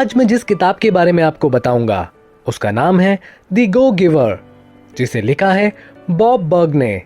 आज मैं जिस किताब के बारे में आपको बताऊंगा उसका नाम है द गो गिवर, जिसे लिखा है बॉब बर्ग ने।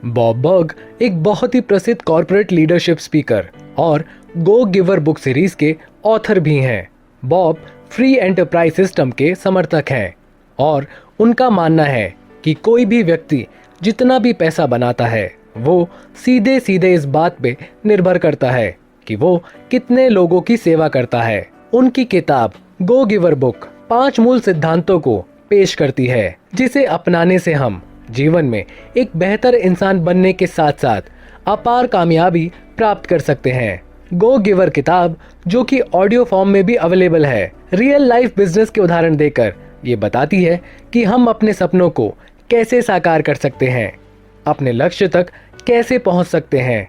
बॉब बर्ग एक बहुत ही प्रसिद्ध कॉर्पोरेट लीडरशिप स्पीकर और गो गिवर बुक सीरीज के ऑथर भी हैं। बॉब फ्री एंटरप्राइज सिस्टम के समर्थक हैं और उनका मानना है कि कोई भी व्यक्ति जितना भी पैसा बनाता है वो सीधे सीधे इस बात पे निर्भर करता है कि वो कितने लोगों की सेवा करता है। उनकी किताब गो गिवर बुक 5 मूल सिद्धांतों को पेश करती है, जिसे अपनाने से हम जीवन में एक बेहतर इंसान बनने के साथ साथ अपार कामयाबी प्राप्त कर सकते हैं। गो गिवर किताब, जो कि ऑडियो फॉर्म में भी अवेलेबल है, रियल लाइफ बिजनेस के उदाहरण देकर ये बताती है कि हम अपने सपनों को कैसे साकार कर सकते हैं, अपने लक्ष्य तक कैसे पहुंच सकते हैं।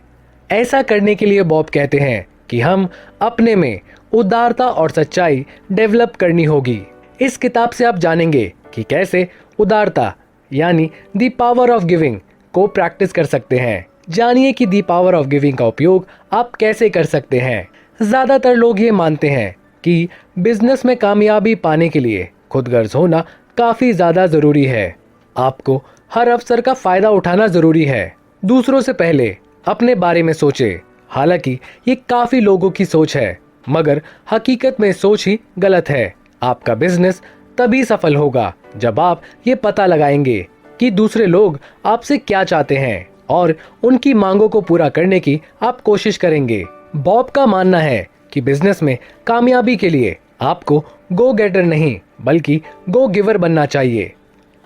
ऐसा करने के लिए बॉब कहते हैं कि हम अपने में उदारता और सच्चाई डेवलप करनी होगी। इस किताब से आप जानेंगे कि कैसे उदारता यानी द पावर ऑफ गिविंग को प्रैक्टिस कर सकते हैं। जानिए कि द पावर ऑफ गिविंग का उपयोग आप कैसे कर सकते हैं। ज्यादातर लोग ये मानते हैं कि बिजनेस में कामयाबी पाने के लिए खुदगर्ज होना काफी ज्यादा जरूरी है। आपको हर अवसर का फायदा उठाना जरूरी है। दूसरों से पहले अपने बारे में सोचे। हालांकि ये काफी लोगों की सोच है, मगर हकीकत में सोच ही गलत है। आपका बिजनेस तभी सफल होगा जब आप ये पता लगाएंगे कि दूसरे लोग आपसे क्या चाहते हैं और उनकी मांगों को पूरा करने की आप कोशिश करेंगे। बॉब का मानना है कि बिजनेस में कामयाबी के लिए आपको गो गेटर नहीं बल्कि गो गिवर बनना चाहिए।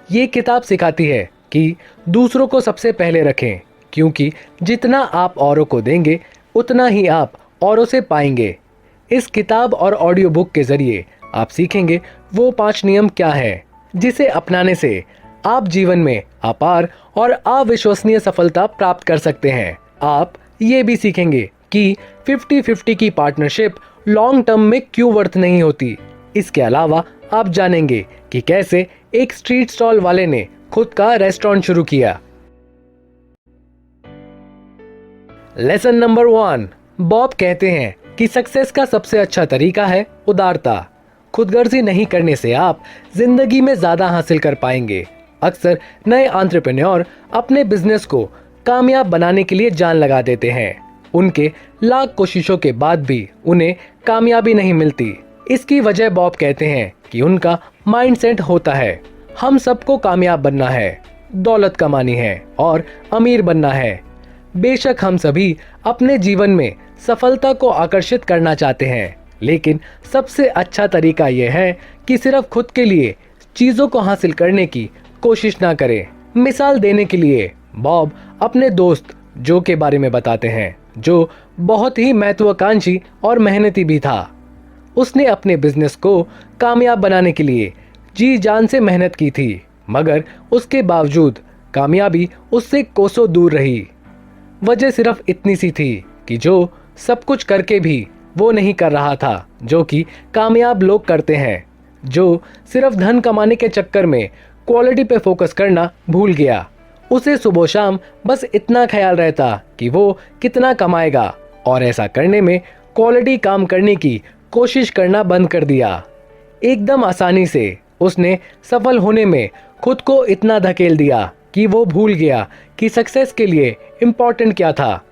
ये किताब सिखाती है कि दूसरों को सबसे पहले रखें, क्योंकि जितना आप औरों को देंगे उतना ही आप औरों से पाएंगे। इस किताब और ऑडियो बुक के जरिए आप सीखेंगे वो 5 नियम क्या है, जिसे अपनाने से आप जीवन में अपार और अविश्वसनीय सफलता प्राप्त कर सकते हैं। आप ये भी सीखेंगे कि 50-50 की पार्टनरशिप लॉन्ग टर्म में क्यों वर्थ नहीं होती। इसके अलावा आप जानेंगे कि कैसे एक स्ट्रीट स्टॉल वाले ने खुद का रेस्टोरेंट शुरू किया। लेसन नंबर 1, बॉब कहते हैं कि सक्सेस का सबसे अच्छा तरीका है उदारता। खुदगर्जी नहीं करने से आप जिंदगी में ज्यादा हासिल कर पाएंगे। अक्सर नए एंटरप्रेन्योर अपने बिजनेस को कामयाब बनाने के लिए जान लगा देते हैं। उनके लाख कोशिशों के बाद भी उन्हें कामयाबी नहीं मिलती। इसकी वजह बॉब कहते हैं कि उनका माइंडसेट होता है। हम सबको कामयाब बनना है, दौलत कमानी है और अमीर बनना है। बेशक हम सभी अपने जीवन में सफलता को आकर्षित करना चाहते हैं, लेकिन सबसे अच्छा तरीका यह है कि सिर्फ खुद के लिए चीजों को हासिल करने की कोशिश ना करें। मिसाल देने के लिए बॉब अपने दोस्त जो के बारे में बताते हैं, जो बहुत ही महत्वाकांक्षी और मेहनती भी था। उसने अपने बिजनेस को कामयाब बनाने के लिए जी जान से मेहनत की थी, मगर उसके बावजूद कामयाबी उससे कोसों दूर रही। वजह सिर्फ इतनी सी थी कि जो सब कुछ करके भी वो नहीं कर रहा था जो कि कामयाब लोग करते हैं, जो सिर्फ धन कमाने के चक्कर में क्वालिटी पे फोकस करना भूल गया। उसे सुबह शाम बस इतना ख्याल रहता कि वो कितना कमाएगा और ऐसा करने में क्वालिटी काम करने की कोशिश करना बंद कर दिया। एकदम आसानी से उसने सफल होने में खुद को इतना धकेल दिया कि वो भूल गया कि सक्सेस के लिए इम्पोर्टेंट क्या था।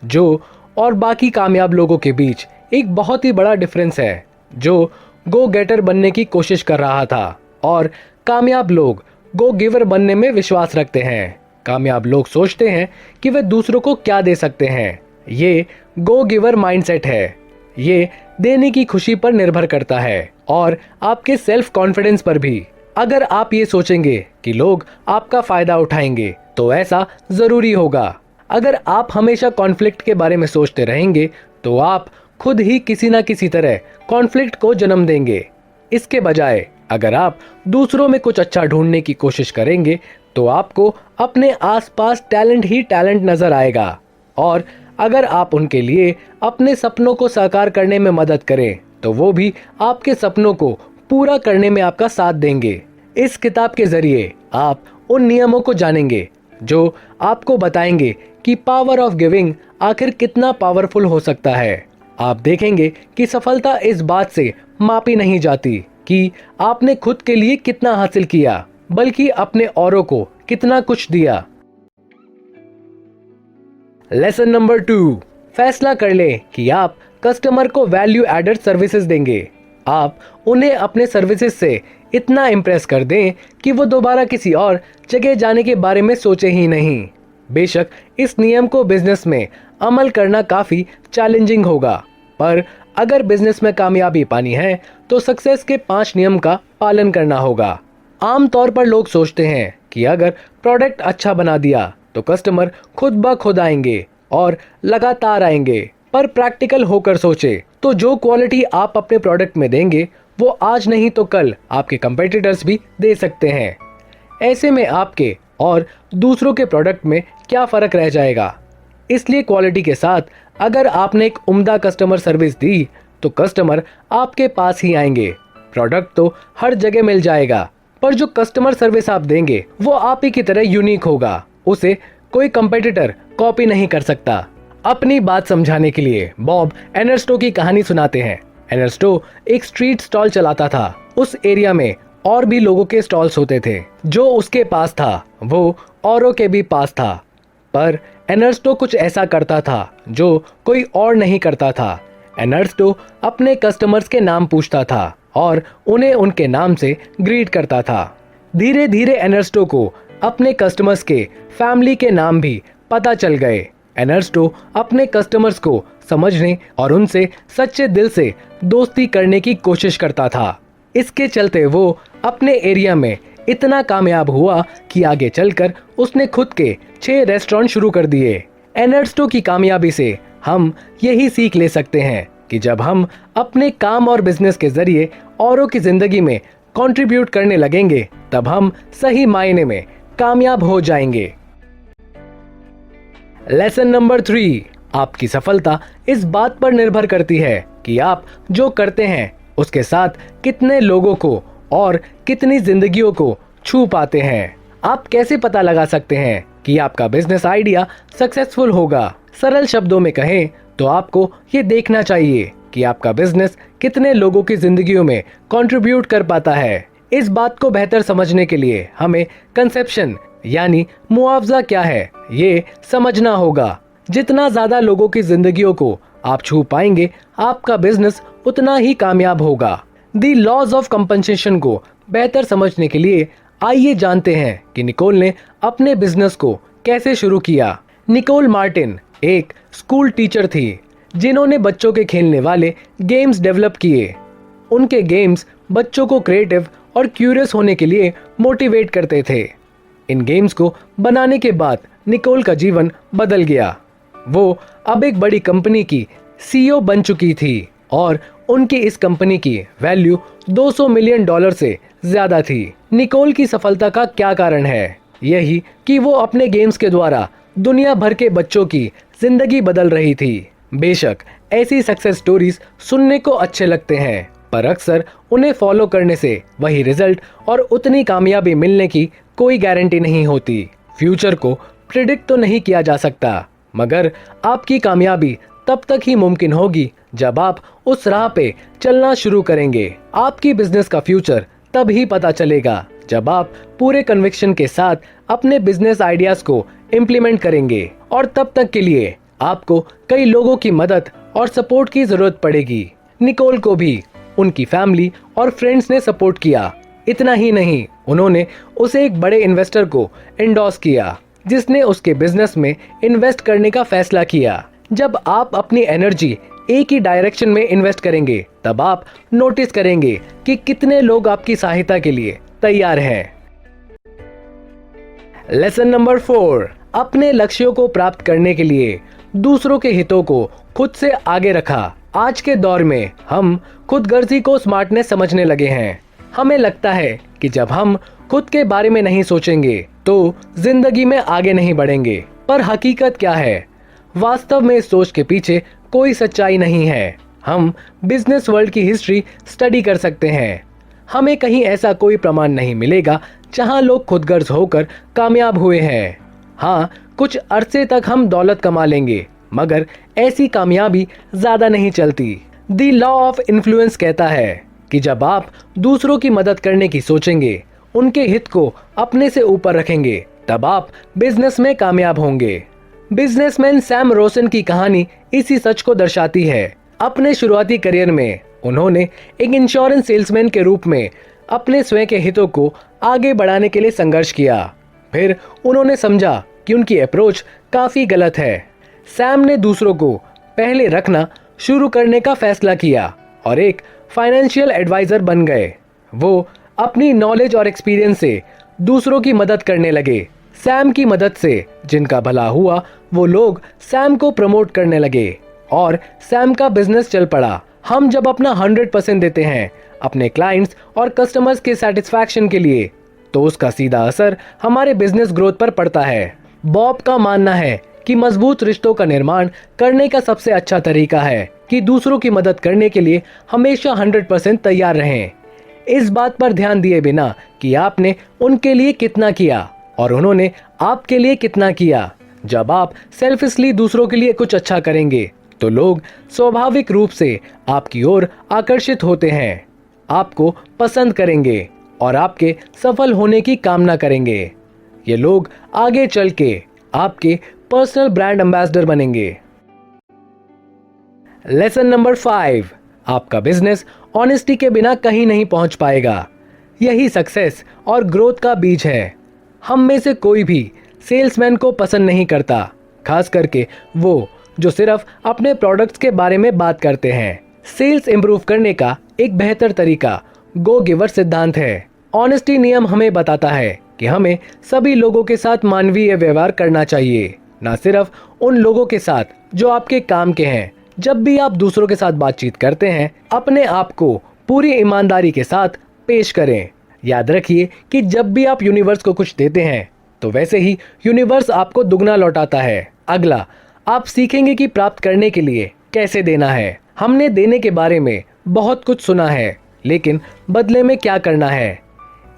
जो और बाकी कामयाब लोगों के बीच एक बहुत ही बड़ा डिफरेंस है। जो गो गेटर बनने की कोशिश कर रहा था और कामयाब लोग गो गिवर बनने में विश्वास रखते हैं। कामयाब लोग सोचते हैं कि वे दूसरों को क्या दे सकते हैं। ये गो गिवर माइंडसेट है। ये देने की खुशी पर निर्भर करता है और आपके सेल्फ कॉन्फिडेंस पर भी। अगर आप ये सोचेंगे कि लोग आपका फायदा उठाएंगे तो ऐसा जरूरी होगा। अगर आप हमेशा कॉन्फ्लिक्ट के बारे में सोचते रहेंगे तो आप खुद ही किसी न किसी तरह कॉन्फ्लिक्ट को जन्म देंगे। इसके बजाय अगर आप दूसरों में कुछ अच्छा ढूंढने की कोशिश करेंगे तो आपको अपने आसपास टैलेंट ही टैलेंट नजर आएगा, और अगर आप उनके लिए अपने सपनों को साकार करने में मदद करें तो वो भी आपके सपनों को पूरा करने में आपका साथ देंगे। इस किताब के जरिए आप उन नियमों को जानेंगे जो आपको बताएंगे कि पावर ऑफ गिविंग आखिर कितना पावरफुल हो सकता है। आप देखेंगे कि सफलता इस बात से मापी नहीं जाती कि आपने खुद के लिए कितना हासिल किया, बल्कि अपने औरों को कितना कुछ दिया। लेसन नंबर 2, फैसला कर लें कि आप कस्टमर को वैल्यू एडेड सर्विसेज देंगे। आप उन्हें अपने सर्विसेज से इतना इम्प्रेस कर दें कि वो दोबारा किसी और जगह जाने के बारे में सोचे ही नहीं। बेशक इस नियम को बिजनेस में अमल करना काफी चैलेंजिंग होगा, पर अगर बिजनेस में कामयाबी पानी है तो सक्सेस के 5 नियम का पालन करना होगा। आमतौर पर लोग सोचते हैं कि अगर प्रोडक्ट अच्छा बना दिया तो कस्टमर खुद ब खुद आएंगे और लगातार आएंगे, पर प्रैक्टिकल होकर सोचे तो जो क्वालिटी आप अपने प्रोडक्ट में देंगे वो आज नहीं तो कल आपके कंपेटिटर्स भी दे सकते हैं। ऐसे में आपके और दूसरों के प्रोडक्ट में क्या फर्क रह जाएगा। इसलिए क्वालिटी के साथ अगर आपने एक उम्दा कस्टमर सर्विस दी तो कस्टमर आपके पास ही आएंगे। प्रोडक्ट तो हर जगह मिल जाएगा, पर जो कस्टमर सर्विस आप देंगे वो आप ही की तरह यूनिक होगा, उसे कोई कंपेटिटर कॉपी नहीं कर सकता। अपनी बात समझाने के लिए बॉब एनर्स्टो की कहानी सुनाते हैं। एनर्स्टो एक स्ट्रीट स्टॉल चलाता था। उस एरिया में और भी लोगों के स्टॉल्स होते थे। जो उसके पास था वो औरों के भी पास था, पर एनर्स्टो कुछ ऐसा करता था जो कोई और नहीं करता था। एनर्स्टो अपने कस्टमर्स के नाम पूछता था और उन्हें उनके नाम से ग्रीट करता था। धीरे धीरे एनर्स्टो को अपने कस्टमर्स के फैमिली के नाम भी पता चल गए। एनर्स्टो अपने कस्टमर्स को समझने और उनसे सच्चे दिल से दोस्ती करने की कोशिश करता था। इसके चलते वो अपने एरिया में इतना कामयाब हुआ कि आगे चलकर उसने खुद के 6 रेस्टोरेंट शुरू कर दिए। एनर्स्टो की कामयाबी से हम यही सीख ले सकते हैं कि जब हम अपने काम और बिजनेस के जरिए औरों की जिंदगी में कंट्रीब्यूट करने लगेंगे तब हम सही मायने में कामयाब हो जाएंगे। लेसन नंबर 3, आपकी सफलता इस बात पर निर्भर करती है कि आप जो करते हैं उसके साथ कितने लोगों को और कितनी जिंदगियों को छू पाते हैं। आप कैसे पता लगा सकते हैं कि आपका बिजनेस आइडिया सक्सेसफुल होगा? सरल शब्दों में कहें तो आपको ये देखना चाहिए कि आपका बिजनेस कितने लोगों की जिंदगियों में कंट्रीब्यूट कर पाता है। इस बात को बेहतर समझने के लिए हमें कंसेप्शन यानी मुआवजा क्या है ये समझना होगा। जितना ज्यादा लोगों की जिंदगियों को आप छू पाएंगे आपका बिजनेस उतना ही कामयाब होगा। दी लॉज ऑफ कंपनसेशन को बेहतर समझने के लिए आइए जानते हैं कि निकोल ने अपने बिजनेस को कैसे शुरू किया। निकोल मार्टिन एक स्कूल टीचर थी जिन्होंने बच्चों के खेलने वाले गेम्स डेवलप किए। उनके गेम्स बच्चों को क्रिएटिव और क्यूरियस होने के लिए मोटिवेट करते थे। इन गेम्स को बनाने के बाद निकोल का जीवन बदल गया। वो अब एक बड़ी कंपनी की सीईओ बन चुकी थी और उनकी इस कंपनी की वैल्यू $200 मिलियन से ज्यादा थी। निकोल की सफलता का क्या कारण है? यही कि वो अपने गेम्स के द्वारा दुनिया भर के बच्चों की जिंदगी बदल रही थी। बेशक ऐसी सक्सेस स्टोरीज सुनने को अच्छे लगते हैं, पर अक्सर उन्हें फॉलो करने से वही रिजल्ट और उतनी कामयाबी मिलने की कोई गारंटी नहीं होती। फ्यूचर को प्रिडिक्ट तो नहीं किया जा सकता, मगर आपकी कामयाबी तब तक ही मुमकिन होगी जब आप उस राह पे चलना शुरू करेंगे। आपकी बिजनेस का फ्यूचर तब ही पता चलेगा जब आप पूरे कन्विक्शन के साथ अपने बिजनेस आइडियाज को इम्प्लीमेंट करेंगे, और तब तक के लिए आपको कई लोगों की मदद और सपोर्ट की जरूरत पड़ेगी। निकोल को भी उनकी फैमिली और फ्रेंड्स ने सपोर्ट किया। इतना ही नहीं, उन्होंने उसे एक बड़े इन्वेस्टर को एंडोर्स किया जिसने उसके बिजनेस में इन्वेस्ट करने का फैसला किया। जब आप अपनी एनर्जी एक ही डायरेक्शन में इन्वेस्ट करेंगे तब आप नोटिस करेंगे कि कितने लोग आपकी सहायता के लिए तैयार हैं। लेसन नंबर 4, अपने लक्ष्यों को प्राप्त करने के लिए दूसरों के हितों को खुद से आगे रखा। आज के दौर में हम खुदगर्जी को स्मार्टनेस समझने लगे हैं। हमें लगता है कि जब हम खुद के बारे में नहीं सोचेंगे तो जिंदगी में आगे नहीं बढ़ेंगे, पर हकीकत क्या है? वास्तव में इस सोच के पीछे कोई सच्चाई नहीं है। हम बिजनेस वर्ल्ड की हिस्ट्री स्टडी कर सकते हैं। हमें कहीं ऐसा कोई प्रमाण नहीं मिलेगा जहां लोग खुदगर्ज होकर कामयाब हुए हैं। हाँ, कुछ अरसे तक हम दौलत कमा लेंगे, मगर ऐसी कामयाबी ज्यादा नहीं चलती। द लॉ ऑफ इन्फ्लुएंस कहता है कि जब आप दूसरों की मदद करने की सोचेंगे, उनके हित को अपने से ऊपर रखेंगे, तब आप बिजनेस में कामयाब होंगे। बिजनेसमैन सैम रोसन की कहानी इसी सच को दर्शाती है। अपने शुरुआती करियर में उन्होंने एक इंश्योरेंस सेल्समैन के रूप में अपने स्वयं के हितों को आगे बढ़ाने के लिए संघर्ष किया। फिर उन्होंने समझा कि उनकी अप्रोच काफी गलत है। सैम ने दूसरों को पहले रखना शुरू करने का फैसला किया और एक फाइनेंशियल एडवाइजर बन गए। वो अपनी नॉलेज और एक्सपीरियंस से दूसरों की मदद करने लगे। सैम की मदद से जिनका भला हुआ, वो लोग सैम को प्रमोट करने लगे और सैम का बिजनेस चल पड़ा। हम जब अपना 100% देते हैं अपने क्लाइंट्स और कस्टमर्स के सेटिस्फैक्शन के लिए, तो उसका सीधा असर हमारे बिजनेस ग्रोथ पर पड़ता है। बॉब का मानना है कि मजबूत रिश्तों का निर्माण करने का सबसे अच्छा तरीका है कि दूसरों की मदद करने के लिए हमेशा 100% तैयार रहें, इस बात पर ध्यान दिए बिना कि आपने उनके लिए कितना किया और उन्होंने आपके लिए कितना किया। जब आप सेल्फिशली दूसरों के लिए कुछ अच्छा करेंगे, तो लोग स्वाभाविक रूप से आपकी ओर आकर्षित होते हैं, आपको पसंद करेंगे और आपके सफल होने की कामना करेंगे। ये लोग आगे चल के आपके पर्सनल ब्रांड एम्बेसडर बनेंगे। लेसन नंबर 5, आपका बिजनेस ऑनेस्टी के बिना कहीं नहीं पहुंच पाएगा। यही सक्सेस और ग्रोथ का बीज है। हम में से कोई भी सेल्समैन को पसंद नहीं करता, खास करके वो जो सिर्फ अपने प्रोडक्ट्स के बारे में बात करते हैं। सेल्स इंप्रूव करने का एक बेहतर तरीका गो गिवर सिद्धांत है। ऑनेस्टी नियम हमें बताता है कि हमें सभी लोगों के साथ मानवीय व्यवहार करना चाहिए, ना सिर्फ उन लोगों के साथ जो आपके काम के हैं। जब भी आप दूसरों के साथ बातचीत करते हैं, अपने आप को पूरी ईमानदारी के साथ पेश करें। याद रखिए कि जब भी आप यूनिवर्स को कुछ देते हैं, तो वैसे ही यूनिवर्स आपको दुगना लौटाता है। अगला, आप सीखेंगे कि प्राप्त करने के लिए कैसे देना है। हमने देने के बारे में बहुत कुछ सुना है, लेकिन बदले में क्या करना है,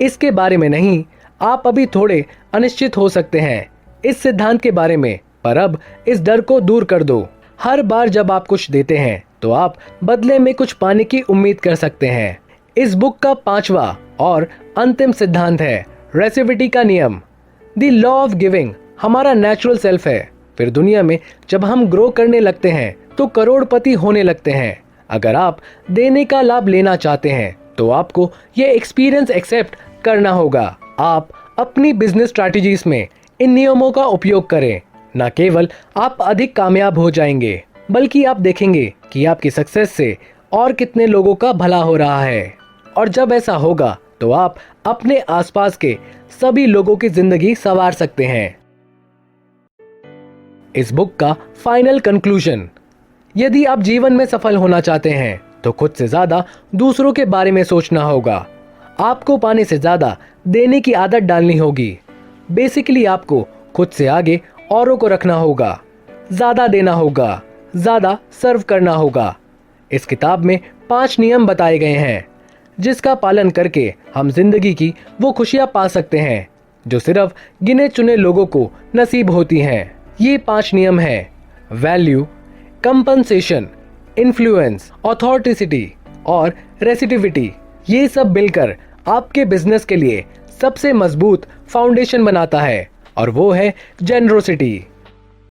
इसके बारे में नहीं। आप अभी थोड़े अनिश्चित हो सकते हैं इस सिद्धांत के बारे में, पर अब इस डर को दूर कर दो। हर बार जब आप कुछ देते हैं, तो आप बदले में कुछ पाने की उम्मीद कर सकते हैं। इस बुक का 5वां और अंतिम सिद्धांत है रेसिप्रोसिटी का नियम। द लॉ ऑफ गिविंग हमारा नेचुरल सेल्फ है। फिर दुनिया में जब हम ग्रो करने लगते हैं, तो करोड़पति होने लगते हैं। अगर आप देने का लाभ लेना चाहते हैं, तो आपको ये एक्सपीरियंस एक्सेप्ट करना होगा। आप अपनी बिजनेस स्ट्रैटेजीज में इन नियमों का उपयोग करें। न केवल आप अधिक कामयाब हो जाएंगे, बल्कि आप देखेंगे कि आपकी सक्सेस से और कितने लोगों का भला हो रहा है। और जब ऐसा होगा, तो आप अपने आसपास के सभी लोगों की जिंदगी संवार सकते हैं। इस बुक का फाइनल कंक्लूजन, यदि आप जीवन में सफल होना चाहते हैं, तो खुद से ज्यादा दूसरों के बारे में सोचना होगा। आपको पाने से ज्यादा देने की आदत डालनी होगी। बेसिकली आपको खुद से आगे औरों को रखना होगा, ज्यादा देना होगा, ज्यादा सर्व करना होगा। इस किताब में 5 नियम बताए गए हैं, जिसका पालन करके हम जिंदगी की वो खुशियां पा सकते हैं जो सिर्फ गिने चुने लोगों को नसीब होती हैं। ये 5 नियम हैं: वैल्यू, कंपनसेशन, इन्फ्लुएंस, ऑथेंटिसिटी और रेसिप्रोसिटी। ये सब मिलकर आपके बिजनेस के लिए सबसे मजबूत फाउंडेशन बनाता है, और वो है जेनरोसिटी।